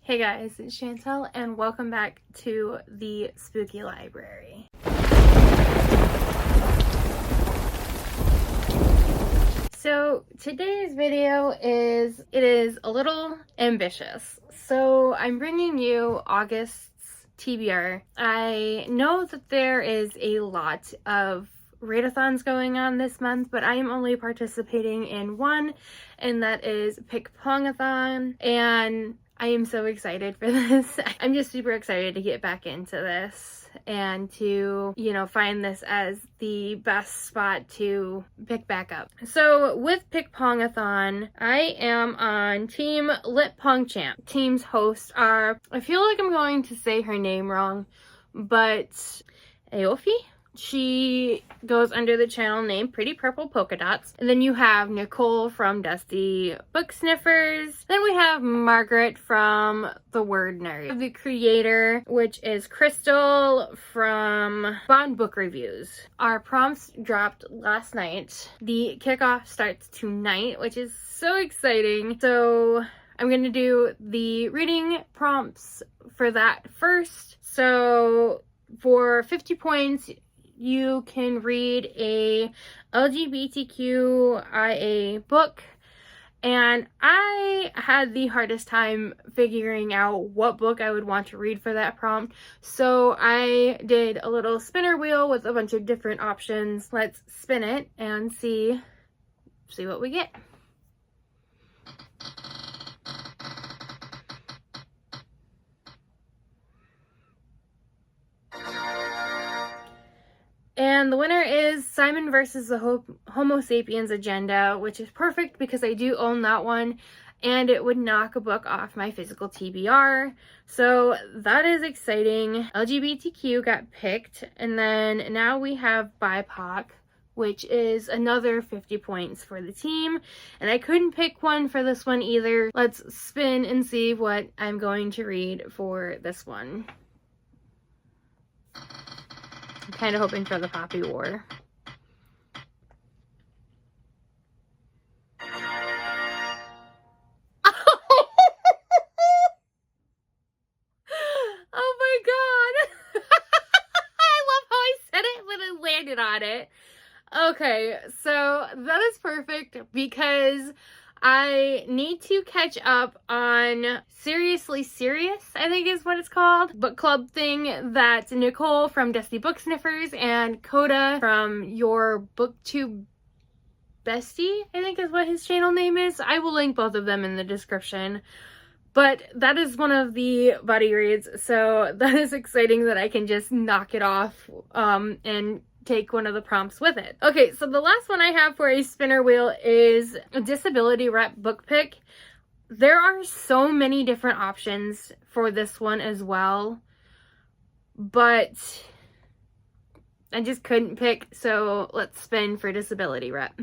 Hey guys, it's Chantel and welcome back to the Spooky Library. So today's video is a little ambitious. So I'm bringing you August's TBR. I know that there is a lot of readathons going on this month, but I am only participating in one, and that is Pick-Pong-a-thon, and I am so excited for this. I'm just super excited to get back into this and to, find this as the best spot to pick back up. So with Pick-Pong-a-thon, I am on Team Lit Pong Champ. Team's hosts are, I feel like I'm going to say her name wrong, but Aoife? She goes under the channel name Pretty Purple Polka Dots. And then you have Nicole from Dusty Book Sniffers. Then we have Margret from The Word Nerd. The creator, which is Krystal from Bond Book Reviews. Our prompts dropped last night. The kickoff starts tonight, which is so exciting. So I'm going to do the reading prompts for that first. So for 50 points, you can read a LGBTQIA book, and I had the hardest time figuring out what book I would want to read for that prompt, so I did a little spinner wheel with a bunch of different options. Let's spin it and see what we get. And the winner is Simon versus the Homo Sapiens Agenda, which is perfect because I do own that one, and it would knock a book off my physical TBR. So that is exciting. LGBTQ got picked, and then now we have BIPOC, which is another 50 points for the team. And I couldn't pick one for this one either. Let's spin and see what I'm going to read for this one. I'm kind of hoping for the Poppy War. Oh my god! I love how I said it when I landed on it. Okay, so that is perfect because I need to catch up on Seriously Serious, I think is what it's called. Book club thing that Nicole from Dusty Book Sniffers and Koda from Your Booktube Bestie, I think is what his channel name is. I will link both of them in the description. But that is one of the buddy reads, so that is exciting that I can just knock it off and take one of the prompts with it. Okay, so the last one I have for a spinner wheel is a disability rep book pick. There are so many different options for this one as well, but I just couldn't pick, so let's spin for disability rep.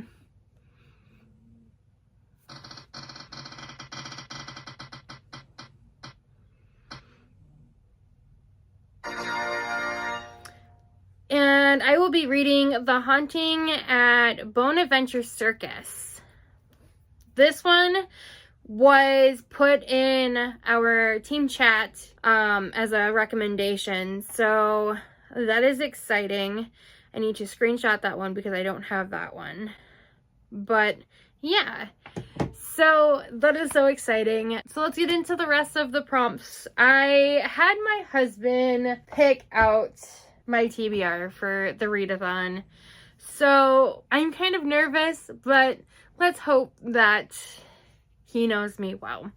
And I will be reading The Haunting at Bonaventure Circus. This one was put in our team chat as a recommendation, so that is exciting. I need to screenshot that one because I don't have that one. But yeah, so that is so exciting. So let's get into the rest of the prompts. I had my husband pick out my TBR for the readathon, so I'm kind of nervous, but let's hope that he knows me well.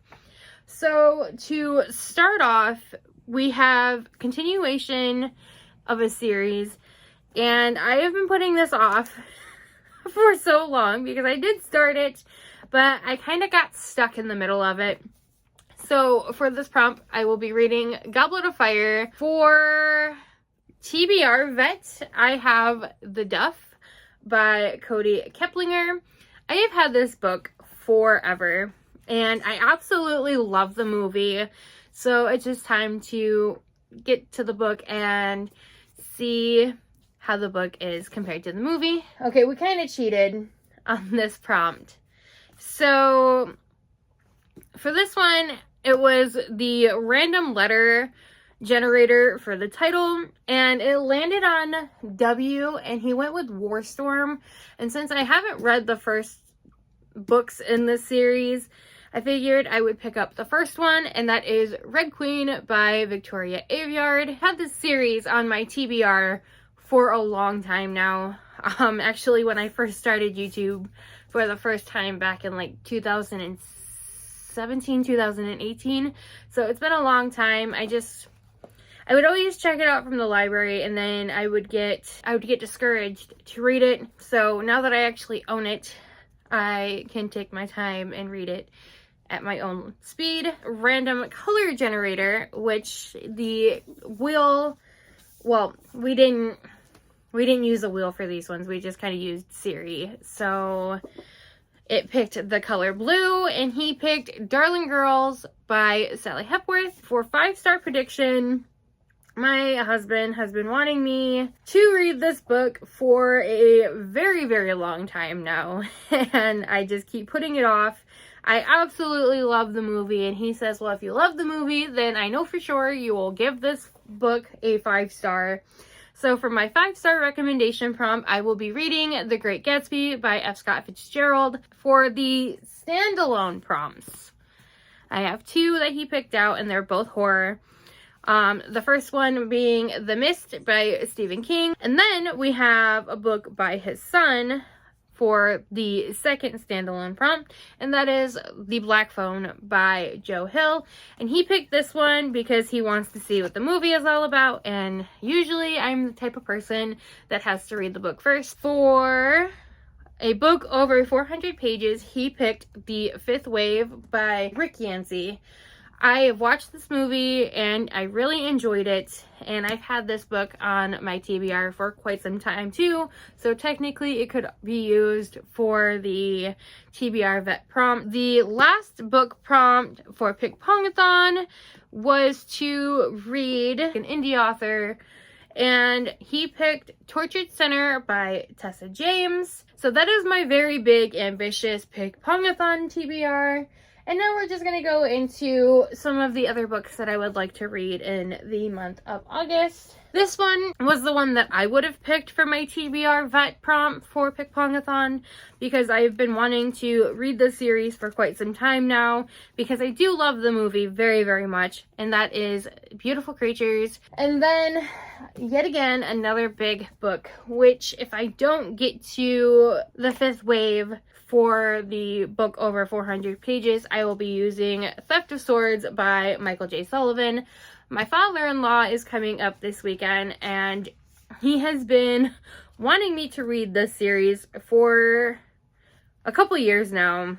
So to start off, we have continuation of a series, and I have been putting this off for so long because I did start it, but I kind of got stuck in the middle of it. So for this prompt, I will be reading Goblet of Fire. For TBR vet, I have The Duff by Cody Keplinger. I have had this book forever, and I absolutely love the movie, so it's just time to get to the book and see how the book is compared to the movie. Okay, we kind of cheated on this prompt. So for this one, It was the random letter generator for the title, and it landed on W, and he went with Warstorm. And since I haven't read the first books in this series, I figured I would pick up the first one, and that is Red Queen by Victoria Aveyard. Had this series on my TBR for a long time now. Actually, when I first started YouTube for the first time back in like 2017, 2018. So it's been a long time. I would always check it out from the library, and then I would get discouraged to read it. So now that I actually own it, I can take my time and read it at my own speed. Random color generator, which the wheel, well, we didn't use a wheel for these ones. We just kind of used Siri. So it picked the color blue, and he picked Darling Girls by Sally Hepworth. For 5-star prediction, my husband has been wanting me to read this book for a very, very long time now, and I just keep putting it off. I absolutely love the movie, and he says, well, if you love the movie, then I know for sure you will give this book a 5-star. So for my 5-star recommendation prompt, I will be reading The Great Gatsby by F. Scott Fitzgerald. For the standalone prompts, I have 2 that he picked out, and they're both horror. The first one being The Mist by Stephen King. And then we have a book by his son for the second standalone prompt, and that is The Black Phone by Joe Hill. And he picked this one because he wants to see what the movie is all about, and usually I'm the type of person that has to read the book first. For a book over 400 pages, he picked The Fifth Wave by Rick Yancey. I have watched this movie and I really enjoyed it, and I've had this book on my TBR for quite some time too, so technically it could be used for the TBR vet prompt. The last book prompt for Pick Pongathon was to read an indie author, and he picked Tortured Sinner by Tessa James. So that is my very big ambitious Pick Pongathon TBR. And now we're just going to go into some of the other books that I would like to read in the month of August. This one was the one that I would have picked for my TBR vet prompt for Pick Pongathon, because I've been wanting to read this series for quite some time now, because I do love the movie very, very much, and that is Beautiful Creatures. And then, yet again, another big book, which if I don't get to The Fifth Wave for the book over 400 pages, I will be using Theft of Swords by Michael J. Sullivan. My father-in-law is coming up this weekend, and he has been wanting me to read this series for a couple years now,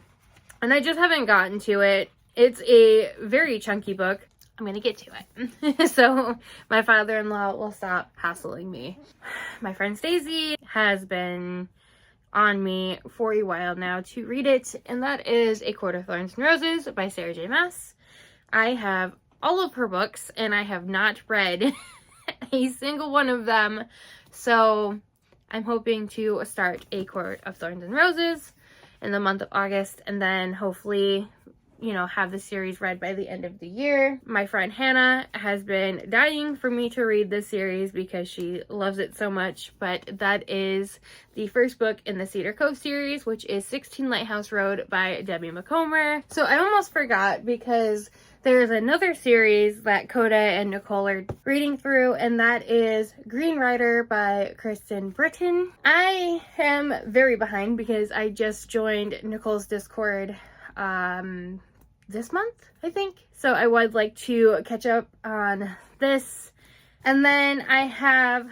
and I just haven't gotten to it. It's a very chunky book. I'm gonna get to it. So my father-in-law will stop hassling me. My friend Stacey has been on me for a while now to read it, and that is A Court of Thorns and Roses by Sarah J. Maas. I have all of her books, and I have not read a single one of them, so I'm hoping to start A Court of Thorns and Roses in the month of August, and then hopefully, you know, have the series read by the end of the year. My friend Hannah has been dying for me to read this series because she loves it so much, but that is the first book in the Cedar Cove series, which is 16 Lighthouse Road by Debbie Macomber. So I almost forgot, because there's another series that Koda and Nicole are reading through, and that is Green Rider by Kristen Britton. I am very behind because I just joined Nicole's Discord this month, I think. So I would like to catch up on this. And then I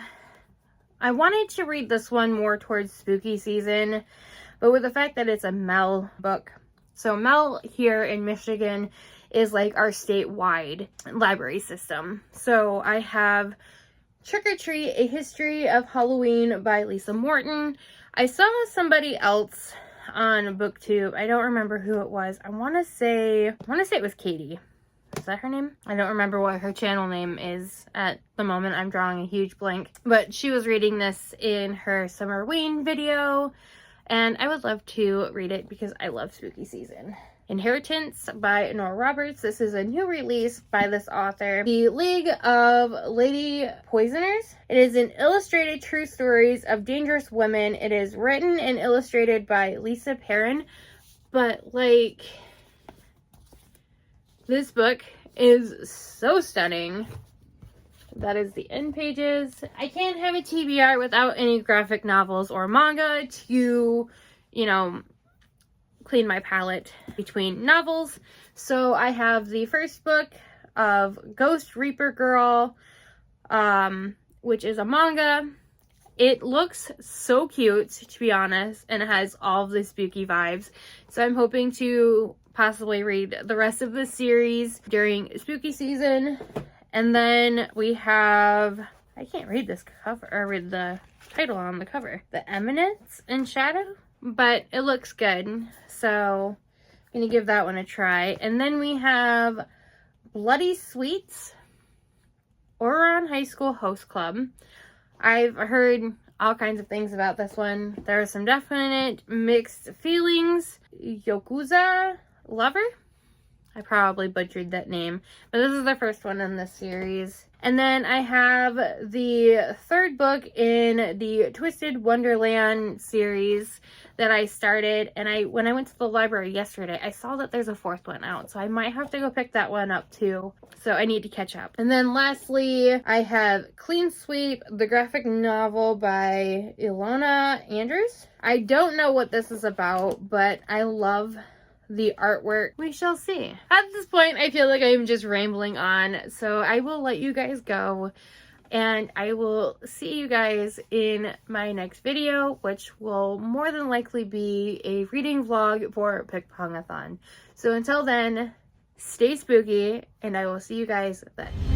wanted to read this one more towards spooky season, but with the fact that it's a Mel book. So Mel here in Michigan is like our statewide library system. So I have Trick or Treat, A History of Halloween by Lisa Morton. I saw somebody else on BookTube. I don't remember who it was. I want to say it was Katie. Is that her name? I don't remember what her channel name is at the moment. I'm drawing a huge blank. But she was reading this in her Summerween video, and I would love to read it because I love spooky season. Inheritance by Nora Roberts. This is a new release by this author. The League of Lady Poisoners. It is an illustrated true stories of dangerous women. It is written and illustrated by Lisa Perrin. But like, this book is so stunning. That is the end pages. I can't have a TBR without any graphic novels or manga to, you know, clean my palette between novels. So I have the first book of Ghost Reaper Girl, which is a manga. It looks so cute, to be honest, and it has all of the spooky vibes. So I'm hoping to possibly read the rest of the series during spooky season. And then we have, I can't read this cover, or read the title on the cover. The Eminence in Shadow, but it looks good. So I'm gonna give that one a try. And then we have Bloody Sweets, Ouran High School Host Club. I've heard all kinds of things about this one. There are some definite mixed feelings. Yakuza Lover? I probably butchered that name, but this is the first one in this series. And then I have the third book in the Twisted Wonderland series that I started, and when I went to the library yesterday, I saw that there's a fourth one out, so I might have to go pick that one up too. So I need to catch up. And then lastly, I have Clean Sweep, the graphic novel by Ilona Andrews. I don't know what this is about, but I love the artwork. We shall see. At this point, I feel like I'm just rambling on, so I will let you guys go, and I will see you guys in my next video, which will more than likely be a reading vlog for Pick-Pong-a-thon. So until then, stay spooky, and I will see you guys then.